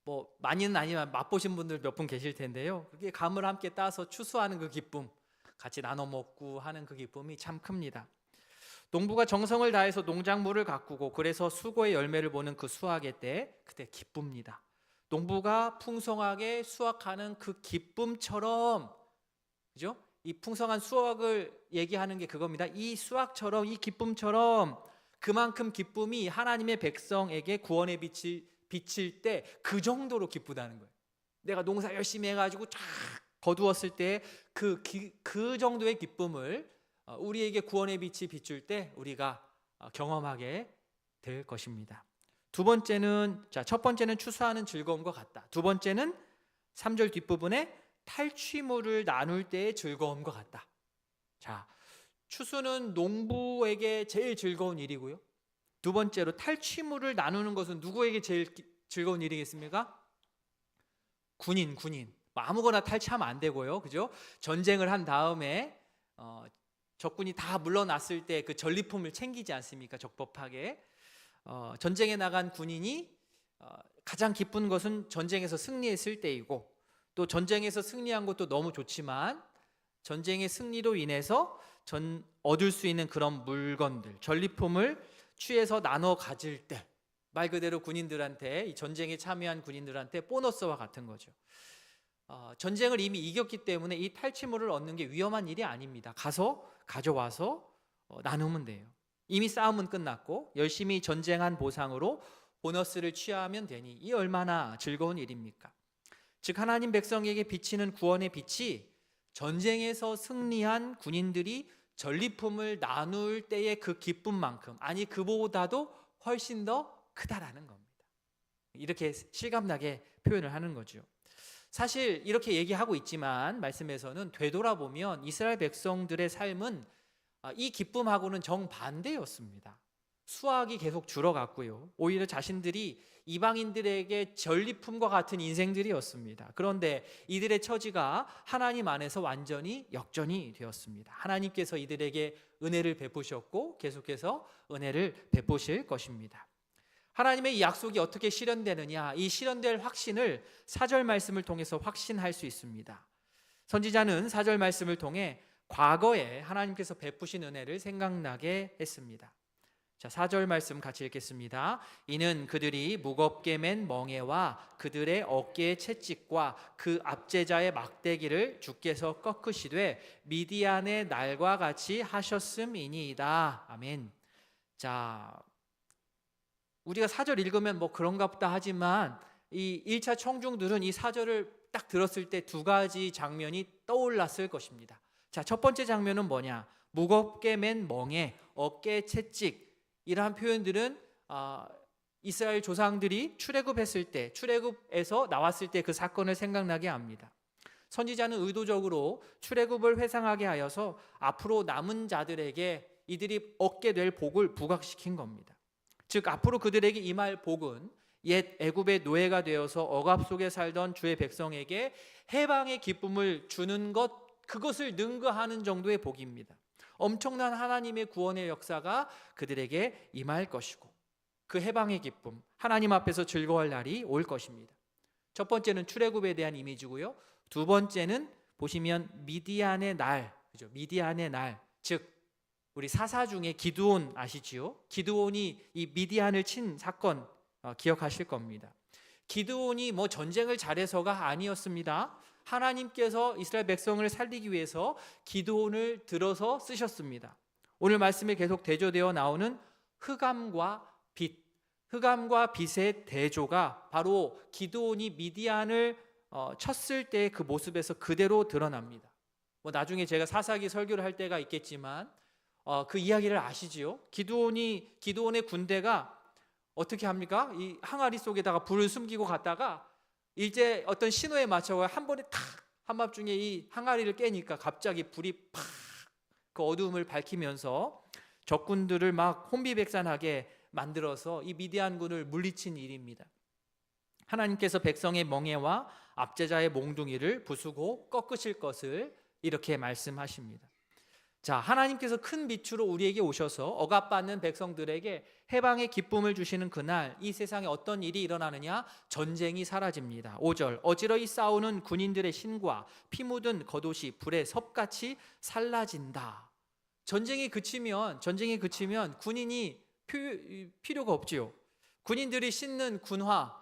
Speaker 3: 뭐 많이는 아니지만 맛보신 분들 몇 분 계실 텐데요. 그게 감을 함께 따서 추수하는 그 기쁨, 같이 나눠 먹고 하는 그 기쁨이 참 큽니다. 농부가 정성을 다해서 농작물을 가꾸고 그래서 수고의 열매를 보는 그 수확의 때 그때 기쁩니다. 농부가 풍성하게 수확하는 그 기쁨처럼 그죠? 이 풍성한 수확을 얘기하는 게 그겁니다. 이 수확처럼 이 기쁨처럼 그만큼 기쁨이 하나님의 백성에게 구원의 빛을 비칠 때 그 정도로 기쁘다는 거예요. 내가 농사 열심히 해가지고 쫙 거두었을 때 그 정도의 기쁨을 우리에게 구원의 빛이 비출 때 우리가 경험하게 될 것입니다. 두 번째는 첫 번째는 추수하는 즐거움과 같다. 두 번째는 3절 뒷부분에 탈취물을 나눌 때의 즐거움과 같다. 자, 추수는 농부에게 제일 즐거운 일이고요. 두 번째로 탈취물을 나누는 것은 누구에게 제일 즐거운 일이겠습니까? 군인. 아무거나 탈취하면 안 되고요. 그죠? 전쟁을 한 다음에 적군이 다 물러났을 때 그 전리품을 챙기지 않습니까? 적법하게. 전쟁에 나간 군인이 가장 기쁜 것은 전쟁에서 승리했을 때이고 또 전쟁에서 승리한 것도 너무 좋지만 전쟁의 승리로 인해서 얻을 수 있는 그런 물건들, 전리품을 취해서 나눠 가질 때 말 그대로 군인들한테 이 전쟁에 참여한 군인들한테 보너스와 같은 거죠. 전쟁을 이미 이겼기 때문에 이 탈취물을 얻는 게 위험한 일이 아닙니다. 가서 가져와서 나누면 돼요. 이미 싸움은 끝났고 열심히 전쟁한 보상으로 보너스를 취하면 되니 이 얼마나 즐거운 일입니까? 즉 하나님 백성에게 비치는 구원의 빛이 전쟁에서 승리한 군인들이 전리품을 나눌 때의 그 기쁨만큼 아니 그보다도 훨씬 더 크다라는 겁니다. 이렇게 실감나게 표현을 하는 거죠. 사실 이렇게 얘기하고 있지만 말씀에서는 되돌아보면 이스라엘 백성들의 삶은 이 기쁨하고는 정반대였습니다. 수확이 계속 줄어갔고요. 오히려 자신들이 이방인들에게 전리품과 같은 인생들이었습니다. 그런데 이들의 처지가 하나님 안에서 완전히 역전이 되었습니다. 하나님께서 이들에게 은혜를 베푸셨고 계속해서 은혜를 베푸실 것입니다. 하나님의 이 약속이 어떻게 실현되느냐, 이 실현될 확신을 4절 말씀을 통해서 확신할 수 있습니다. 선지자는 4절 말씀을 통해 과거에 하나님께서 베푸신 은혜를 생각나게 했습니다. 자, 4절 말씀 같이 읽겠습니다. 이는 그들이 무겁게 맨 멍에와 그들의 어깨의 채찍과 그 압제자의 막대기를 주께서 꺾으시되 미디안의 날과 같이 하셨음이니이다. 아멘. 자, 우리가 4절 읽으면 뭐 그런가 보다 하지만 이 1차 청중들은 이 4절을 딱 들었을 때 두 가지 장면이 떠올랐을 것입니다. 자, 첫 번째 장면은 뭐냐? 무겁게 맨 멍에, 어깨 채찍, 이러한 표현들은 이스라엘 조상들이 출애굽했을 때, 출애굽에서 나왔을 때 그 사건을 생각나게 합니다. 선지자는 의도적으로 출애굽을 회상하게 하여서 앞으로 남은 자들에게 이들이 얻게 될 복을 부각시킨 겁니다. 즉 앞으로 그들에게 임할 복은 옛 애굽의 노예가 되어서 억압 속에 살던 주의 백성에게 해방의 기쁨을 주는 것, 그것을 능가하는 정도의 복입니다. 엄청난 하나님의 구원의 역사가 그들에게 임할 것이고 그 해방의 기쁨, 하나님 앞에서 즐거워할 날이 올 것입니다. 첫 번째는 출애굽에 대한 이미지고요. 두 번째는 보시면 미디안의 날, 그죠? 미디안의 날, 즉 우리 사사 중에 기드온 아시지요? 기드온이 이 미디안을 친 사건 기억하실 겁니다. 기드온이 뭐 전쟁을 잘해서가 아니었습니다. 하나님께서 이스라엘 백성을 살리기 위해서 기드온을 들어서 쓰셨습니다. 오늘 말씀에 계속 대조되어 나오는 흑암과 빛, 흑암과 빛의 대조가 바로 기드온이 미디안을 쳤을 때의 그 모습에서 그대로 드러납니다. 뭐 나중에 제가 사사기 설교를 할 때가 있겠지만 그 이야기를 아시지요? 기드온의 군대가 어떻게 합니까? 이 항아리 속에다가 불을 숨기고 갔다가 이제 어떤 신호에 맞춰서 한 번에 탁 한밤중에 이 항아리를 깨니까 갑자기 불이 팍 그 어두움을 밝히면서 적군들을 막 혼비백산하게 만들어서 이 미디안군을 물리친 일입니다. 하나님께서 백성의 멍에와 압제자의 몽둥이를 부수고 꺾으실 것을 이렇게 말씀하십니다. 자, 하나님께서 큰 빛으로 우리에게 오셔서 억압받는 백성들에게 해방의 기쁨을 주시는 그날 이 세상에 어떤 일이 일어나느냐? 전쟁이 사라집니다. 5절 어지러이 싸우는 군인들의 신과 피 묻은 겉옷이 불에 섭같이 살라진다. 전쟁이 그치면 군인이 필요가 없지요. 군인들이 신는 군화,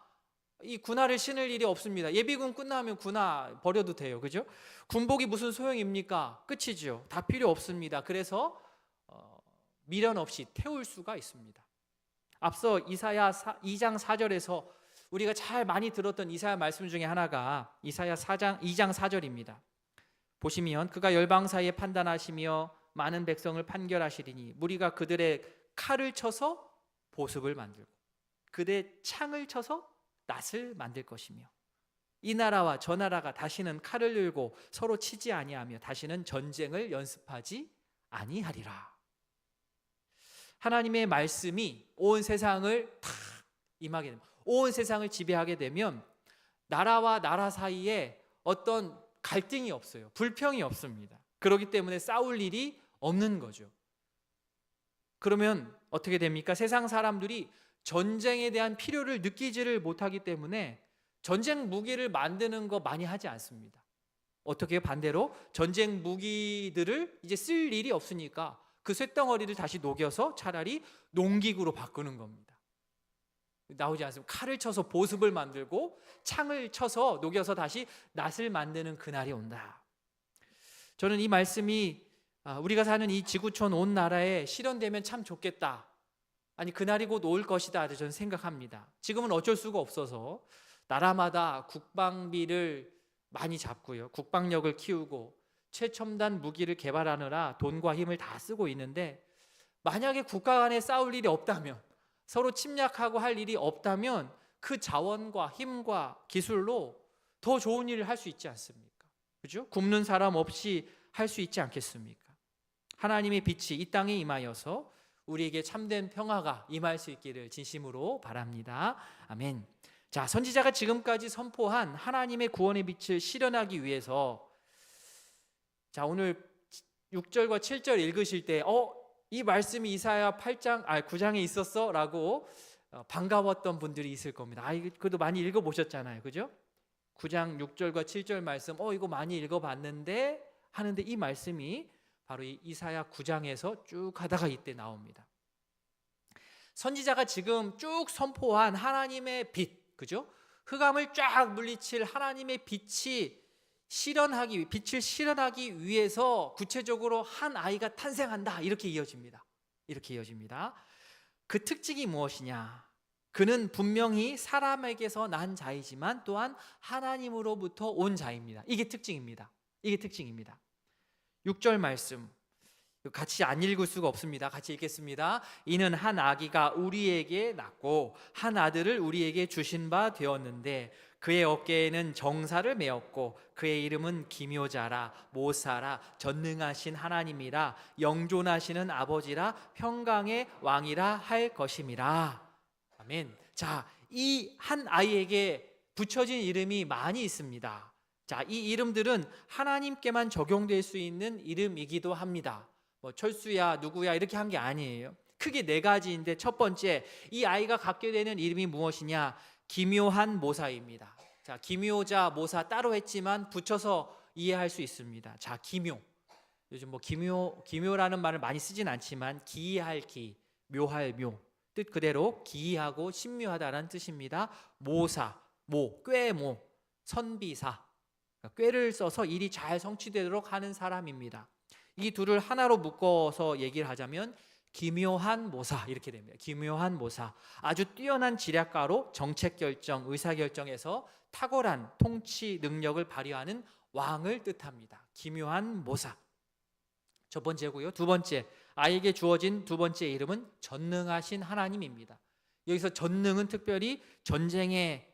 Speaker 3: 이 군화를 신을 일이 없습니다. 예비군 끝나면 군화 버려도 돼요. 그죠? 군복이 무슨 소용입니까? 끝이죠. 다 필요 없습니다. 그래서 미련 없이 태울 수가 있습니다. 앞서 이사야 2장 4절에서 우리가 잘 많이 들었던 이사야 말씀 중에 하나가 이사야 2장 4절입니다. 보시면 그가 열방 사이에 판단하시며 많은 백성을 판결하시리니 무리가 그들의 칼을 쳐서 보습을 만들고 그들의 창을 쳐서 낫을 만들 것이며 이 나라와 저 나라가 다시는 칼을 들고 서로 치지 아니하며 다시는 전쟁을 연습하지 아니하리라. 하나님의 말씀이 온 세상을 다 임하게 됩니다. 온 세상을 지배하게 되면 나라와 나라 사이에 어떤 갈등이 없어요. 불평이 없습니다. 그렇기 때문에 싸울 일이 없는 거죠. 그러면 어떻게 됩니까? 세상 사람들이 전쟁에 대한 필요를 느끼지를 못하기 때문에 전쟁 무기를 만드는 거 많이 하지 않습니다. 어떻게 반대로 전쟁 무기들을 이제 쓸 일이 없으니까 그 쇳덩어리를 다시 녹여서 차라리 농기구로 바꾸는 겁니다. 나오지 않습니까? 칼을 쳐서 보습을 만들고 창을 쳐서 녹여서 다시 낫을 만드는 그날이 온다. 저는 이 말씀이 우리가 사는 이 지구촌 온 나라에 실현되면 참 좋겠다. 아니 그날이 곧 올 것이다 저는 생각합니다. 지금은 어쩔 수가 없어서 나라마다 국방비를 많이 잡고요. 국방력을 키우고 최첨단 무기를 개발하느라 돈과 힘을 다 쓰고 있는데 만약에 국가 간에 싸울 일이 없다면 서로 침략하고 할 일이 없다면 그 자원과 힘과 기술로 더 좋은 일을 할 수 있지 않습니까? 그죠? 굶는 사람 없이 할 수 있지 않겠습니까? 하나님의 빛이 이 땅에 임하여서 우리에게 참된 평화가 임할 수 있기를 진심으로 바랍니다. 아멘. 자, 선지자가 지금까지 선포한 하나님의 구원의 빛을 실현하기 위해서, 자, 오늘 6절과 7절 읽으실 때 이 말씀이 이사야 9장에 있었어? 라고 반가웠던 분들이 있을 겁니다. 이거 그래도 많이 읽어보셨잖아요, 그죠? 9장 6절과 7절 말씀 이거 많이 읽어봤는데 하는데, 이 말씀이 바로 이 이사야 9장에서 쭉 가다가 이때 나옵니다. 선지자가 지금 쭉 선포한 하나님의 빛, 그죠? 흑암을 쫙 물리칠 하나님의 빛을 실현하기 위해서 구체적으로 한 아이가 탄생한다, 이렇게 이어집니다. 그 특징이 무엇이냐? 그는 분명히 사람에게서 난 자이지만 또한 하나님으로부터 온 자입니다. 이게 특징입니다. 6절 말씀 같이 안 읽을 수가 없습니다. 같이 읽겠습니다. 이는 한 아기가 우리에게 낳고 한 아들을 우리에게 주신 바 되었는데 그의 어깨에는 정사를 메었고 그의 이름은 기묘자라 모사라 전능하신 하나님이라 영존하시는 아버지라 평강의 왕이라 할 것임이라. 아멘. 자, 이 한 아이에게 붙여진 이름이 많이 있습니다. 자, 이 이름들은 하나님께만 적용될 수 있는 이름이기도 합니다. 뭐 철수야 누구야 이렇게 한 게 아니에요. 크게 4가지인데, 첫 번째, 이 아이가 갖게 되는 이름이 무엇이냐? 기묘한 모사입니다. 자, 기묘자 모사 따로 했지만 붙여서 이해할 수 있습니다. 자, 기묘. 요즘 뭐 기묘라는 말을 많이 쓰진 않지만 기이할 기, 묘할 묘, 뜻 그대로 기이하고 신묘하다라는 뜻입니다. 모사, 꾀모, 선비사, 꾀를 써서 일이 잘 성취되도록 하는 사람입니다. 이 둘을 하나로 묶어서 얘기를 하자면 기묘한 모사, 이렇게 됩니다. 기묘한 모사, 아주 뛰어난 지략가로 정책 결정, 의사 결정에서 탁월한 통치 능력을 발휘하는 왕을 뜻합니다. 기묘한 모사. 첫 번째고요. 두 번째, 아이에게 주어진 두 번째 이름은 전능하신 하나님입니다. 여기서 전능은 특별히 전쟁에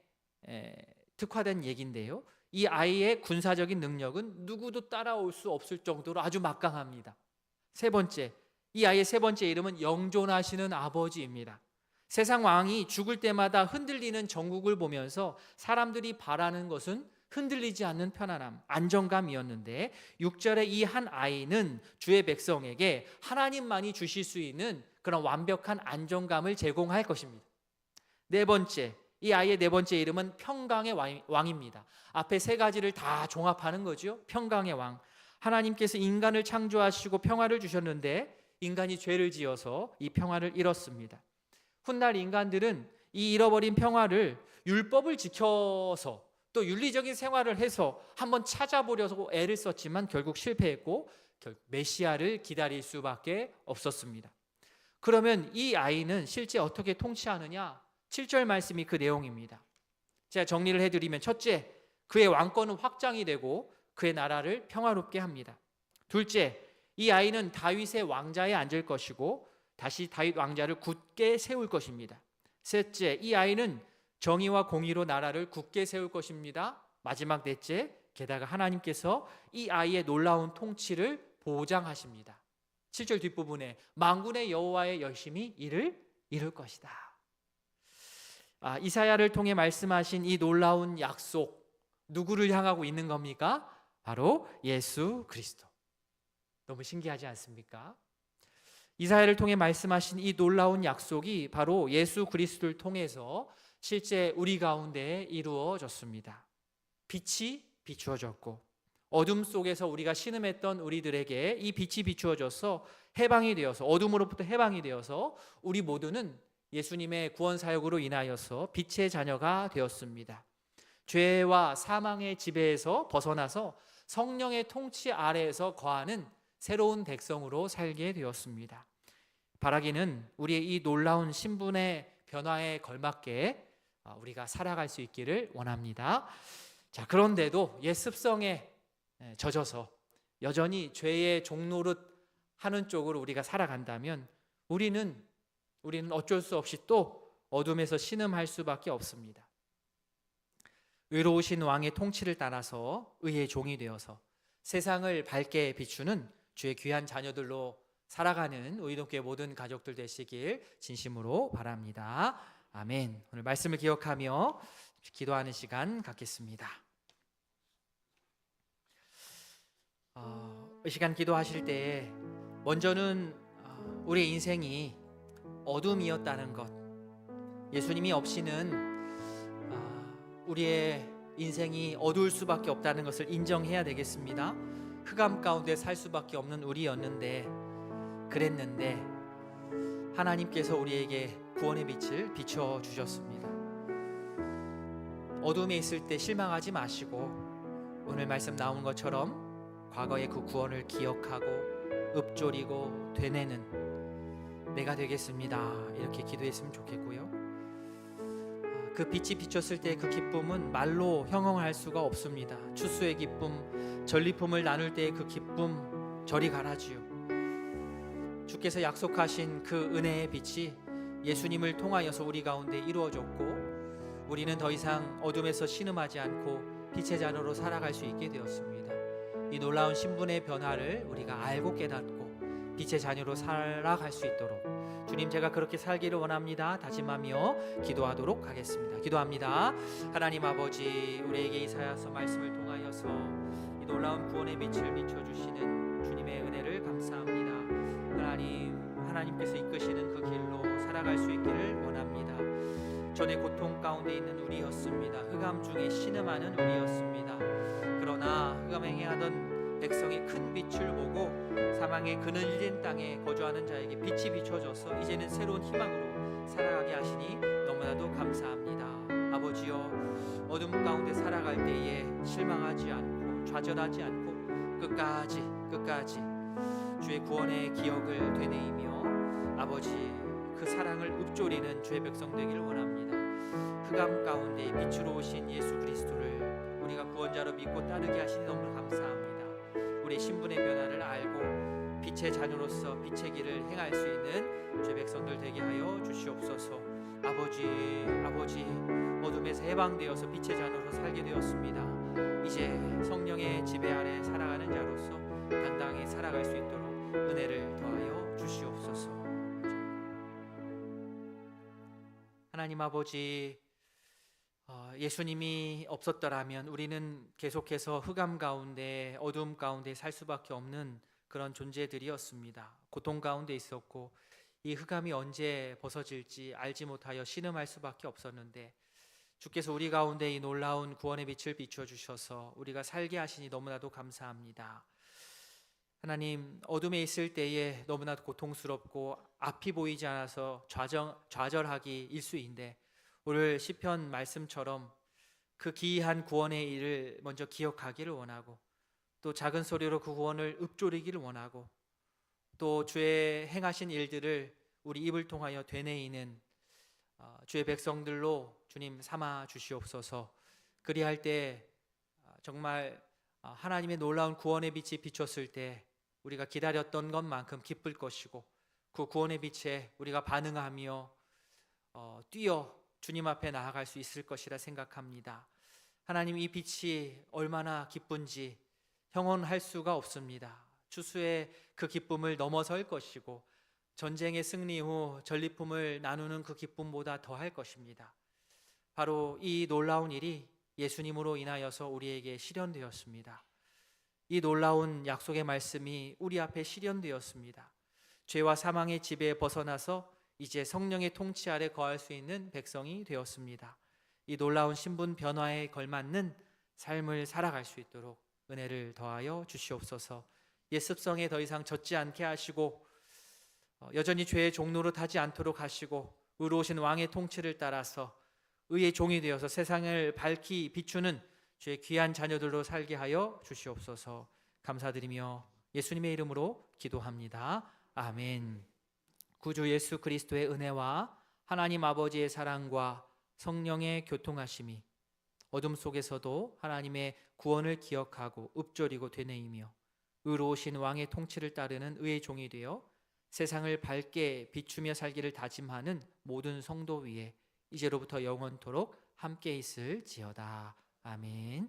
Speaker 3: 특화된 얘기인데요. 이 아이의 군사적인 능력은 누구도 따라올 수 없을 정도로 아주 막강합니다. 세 번째, 이 아이의 세 번째 이름은 영존하시는 아버지입니다. 세상 왕이 죽을 때마다 흔들리는 정국을 보면서 사람들이 바라는 것은 흔들리지 않는 편안함, 안정감이었는데 6절에 이 한 아이는 주의 백성에게 하나님만이 주실 수 있는 그런 완벽한 안정감을 제공할 것입니다. 네 번째, 이 아이의 네 번째 이름은 평강의 왕입니다. 앞에 3가지를 다 종합하는 거죠. 평강의 왕. 하나님께서 인간을 창조하시고 평화를 주셨는데 인간이 죄를 지어서 이 평화를 잃었습니다. 훗날 인간들은 이 잃어버린 평화를 율법을 지켜서 또 윤리적인 생활을 해서 한번 찾아보려고 애를 썼지만 결국 실패했고 결국 메시아를 기다릴 수밖에 없었습니다. 그러면 이 아이는 실제 어떻게 통치하느냐? 7절 말씀이 그 내용입니다. 제가 정리를 해드리면, 첫째, 그의 왕권은 확장이 되고 그의 나라를 평화롭게 합니다. 둘째, 이 아이는 다윗의 왕자에 앉을 것이고 다시 다윗 왕자를 굳게 세울 것입니다. 셋째, 이 아이는 정의와 공의로 나라를 굳게 세울 것입니다. 마지막 넷째, 게다가 하나님께서 이 아이의 놀라운 통치를 보장하십니다. 7절 뒷부분에 만군의 여호와의 열심히 이를 이룰 것이다. 이사야를 통해 말씀하신 이 놀라운 약속, 누구를 향하고 있는 겁니까? 바로 예수 그리스도. 너무 신기하지 않습니까? 이사야를 통해 말씀하신 이 놀라운 약속이 바로 예수 그리스도를 통해서 실제 우리 가운데 이루어졌습니다. 빛이 비추어졌고 어둠 속에서 우리가 신음했던 우리들에게 이 빛이 비추어져서 해방이 되어서, 어둠으로부터 해방이 되어서 우리 모두는 예수님의 구원 사역으로 인하여서 빛의 자녀가 되었습니다. 죄와 사망의 지배에서 벗어나서 성령의 통치 아래에서 거하는 새로운 백성으로 살게 되었습니다. 바라기는 우리의 이 놀라운 신분의 변화에 걸맞게 우리가 살아갈 수 있기를 원합니다. 자, 그런데도 옛 습성에 젖어서 여전히 죄의 종노릇 하는 쪽으로 우리가 살아간다면 우리는 어쩔 수 없이 또 어둠에서 신음할 수밖에 없습니다. 의로우신 왕의 통치를 따라서 의의 종이 되어서 세상을 밝게 비추는 주의 귀한 자녀들로 살아가는 의동교회 모든 가족들 되시길 진심으로 바랍니다. 아멘. 오늘 말씀을 기억하며 기도하는 시간 갖겠습니다. 이 시간 기도하실 때 먼저는 우리의 인생이 어둠이었다는 것, 예수님이 없이는 우리의 인생이 어두울 수밖에 없다는 것을 인정해야 되겠습니다. 흑암 가운데 살 수밖에 없는 우리였는데, 그랬는데 하나님께서 우리에게 구원의 빛을 비춰주셨습니다. 어둠에 있을 때 실망하지 마시고 오늘 말씀 나온 것처럼 과거의 그 구원을 기억하고 읊조리고 되뇌는 내가 되겠습니다. 이렇게 기도했으면 좋겠고요. 그 빛이 비쳤을 때 그 기쁨은 말로 형용할 수가 없습니다. 추수의 기쁨, 전리품을 나눌 때의 그 기쁨 저리 가라지요. 주께서 약속하신 그 은혜의 빛이 예수님을 통하여서 우리 가운데 이루어졌고, 우리는 더 이상 어둠에서 신음하지 않고 빛의 자녀로 살아갈 수 있게 되었습니다. 이 놀라운 신분의 변화를 우리가 알고 깨닫고 빛의 자녀로 살아갈 수 있도록 주님, 제가 그렇게 살기를 원합니다. 다짐하며 기도하도록 하겠습니다. 기도합니다. 하나님 아버지, 우리에게 이사야서 말씀을 통하여서 이 놀라운 구원의 빛을 비춰주시는 주님의 은혜를 감사합니다. 하나님께서 이끄시는 그 길로 살아갈 수 있기를 원합니다. 전에 고통 가운데 있는 우리였습니다. 흑암 중에 신음하는 우리였습니다. 그러나 흑암 행해하던 백성의 큰 빛을 보고 사망의 그늘진 땅에 거주하는 자에게 빛이 비춰져서 이제는 새로운 희망으로 살아가게 하시니 너무나도 감사합니다. 아버지여, 어둠 가운데 살아갈 때에 실망하지 않고 좌절하지 않고 끝까지 주의 구원의 기억을 되뇌이며 아버지 그 사랑을 읊조리는 주의 백성 되기를 원합니다. 흑암 가운데 빛으로 오신 예수 그리스도를 우리가 구원자로 믿고 따르게 하시니 너무 감사합니다. 우리의 신분의 변화를 알고 빛의 자녀로서 빛의 길을 행할 수 있는 주의 백성들 되게 하여 주시옵소서. 아버지, 어둠에서 해방되어서 빛의 자녀로 살게 되었습니다. 이제 성령의 지배 아래 살아가는 자로서 당당히 살아갈 수 있도록 은혜를 더하여 주시옵소서. 하나님 아버지, 예수님이 없었더라면 우리는 계속해서 흑암 가운데 어둠 가운데 살 수밖에 없는 그런 존재들이었습니다. 고통 가운데 있었고 이 흑암이 언제 벗어질지 알지 못하여 신음할 수밖에 없었는데, 주께서 우리 가운데 이 놀라운 구원의 빛을 비춰주셔서 우리가 살게 하시니 너무나도 감사합니다. 하나님, 어둠에 있을 때에 너무나도 고통스럽고 앞이 보이지 않아서 좌절하기 일수인데, 오늘 시편 말씀처럼 그 기이한 구원의 일을 먼저 기억하기를 원하고, 또 작은 소리로 그 구원을 읊조리기를 원하고, 또 주의 행하신 일들을 우리 입을 통하여 되뇌이는 주의 백성들로 주님 삼아 주시옵소서. 그리할 때 정말 하나님의 놀라운 구원의 빛이 비쳤을 때 우리가 기다렸던 것만큼 기쁠 것이고, 그 구원의 빛에 우리가 반응하며 뛰어 주님 앞에 나아갈 수 있을 것이라 생각합니다. 하나님, 이 빛이 얼마나 기쁜지 형언할 수가 없습니다. 추수의 그 기쁨을 넘어설 것이고, 전쟁의 승리 후 전리품을 나누는 그 기쁨보다 더할 것입니다. 바로 이 놀라운 일이 예수님으로 인하여서 우리에게 실현되었습니다. 이 놀라운 약속의 말씀이 우리 앞에 실현되었습니다. 죄와 사망의 지배에 벗어나서 이제 성령의 통치 아래 거할 수 있는 백성이 되었습니다. 이 놀라운 신분 변화에 걸맞는 삶을 살아갈 수 있도록 은혜를 더하여 주시옵소서. 옛 습성에 더 이상 젖지 않게 하시고, 여전히 죄의 종로로 타지 않도록 하시고, 의로우신 왕의 통치를 따라서 의의 종이 되어서 세상을 밝히 비추는 주의 귀한 자녀들로 살게 하여 주시옵소서. 감사드리며 예수님의 이름으로 기도합니다. 아멘. 구주 예수 그리스도의 은혜와 하나님 아버지의 사랑과 성령의 교통하심이 어둠 속에서도 하나님의 구원을 기억하고 읊조리고 되뇌이며 의로우신 왕의 통치를 따르는 의의 종이 되어 세상을 밝게 비추며 살기를 다짐하는 모든 성도 위에 이제로부터 영원토록 함께 있을지어다. 아멘.